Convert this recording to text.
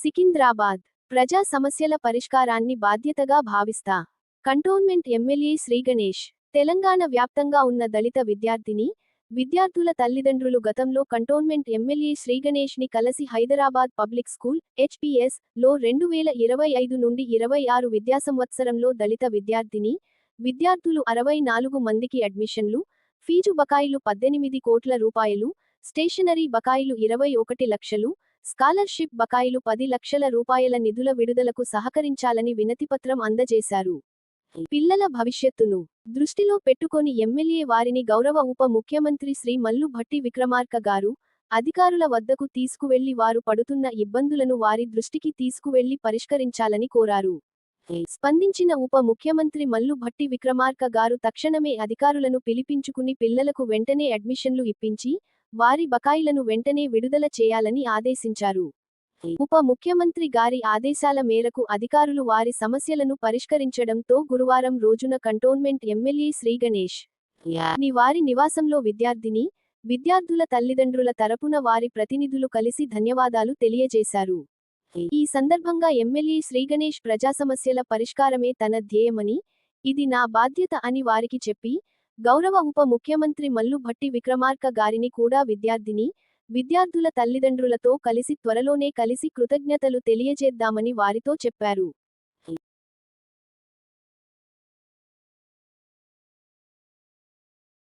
సికింద్రాబాద్ ప్రజా సమస్యల పరిష్కారాన్ని బాధ్యతగా భావిస్తా. Cantonment MLA Sri Ganesh. తెలంగాణ వ్యాప్తంగా ఉన్న దళిత విద్యార్థుల తల్లిదండ్రులు గతంలో కంటోన్మెంట్ ఎమ్మెల్యే శ్రీగణేష్ ని కలిసి హైదరాబాద్ పబ్లిక్ స్కూల్ (HPS) లో 2025 నుండి 26 విద్యాసంవత్సరంలో దళిత విద్యార్థులు 64 మందికి అడ్మిషన్లు, ఫీజు బకాయిలు 18 కోట్ల రూపాయలు, స్టేషనరీ బకాయిలు 21 లక్షలు, స్కాలర్షిప్ బకాయిలు 10 లక్షల రూపాయల నిధుల విడుదలకు సహకరించాలని వినతిపత్రం అందజేశారు. పిల్లల భవిష్యత్తును దృష్టిలో పెట్టుకొని ఎమ్మెల్యే వారిని గౌరవ ఉప ముఖ్యమంత్రి శ్రీ మల్లు భట్టి విక్రమార్క గారు అధికారుల వద్దకు తీసుకువెళ్లి వారు పడుతున్న ఇబ్బందులను వారి దృష్టికి తీసుకువెళ్లి పరిష్కరించాలని కోరారు. స్పందించిన ఉప ముఖ్యమంత్రి మల్లు భట్టి విక్రమార్క గారు తక్షణమే అధికారులను పిలిపించుకుని పిల్లలకు వెంటనే అడ్మిషన్లు ఇప్పించి వారి బకాయిలను వెంటనే విడుదల చేయాలని ఆదేశించారు. ఉప ముఖ్యమంత్రి గారి ఆదేశాల మేరకు అధికారులు వారి సమస్యలను పరిష్కరించడంతో గురువారం రోజున కంటోన్మెంట్ ఎమ్మెల్యే శ్రీగణేష్ ని వారి నివాసంలో విద్యార్థుల తల్లిదండ్రుల తరపున వారి ప్రతినిధులు కలిసి ధన్యవాదాలు తెలియజేశారు. ఈ సందర్భంగా ఎమ్మెల్యే శ్రీగణేష్ ప్రజా సమస్యల పరిష్కారమే తన ధ్యేయమని, ఇది నా బాధ్యత అని వారికి చెప్పి, గౌరవ ఉప ముఖ్యమంత్రి మల్లు భట్టి విక్రమార్క గారిని కూడా విద్యార్థుల తల్లిదండ్రులతో కలిసి త్వరలోనే కలిసి కృతజ్ఞతలు తెలియజేద్దామని వారితో చెప్పారు.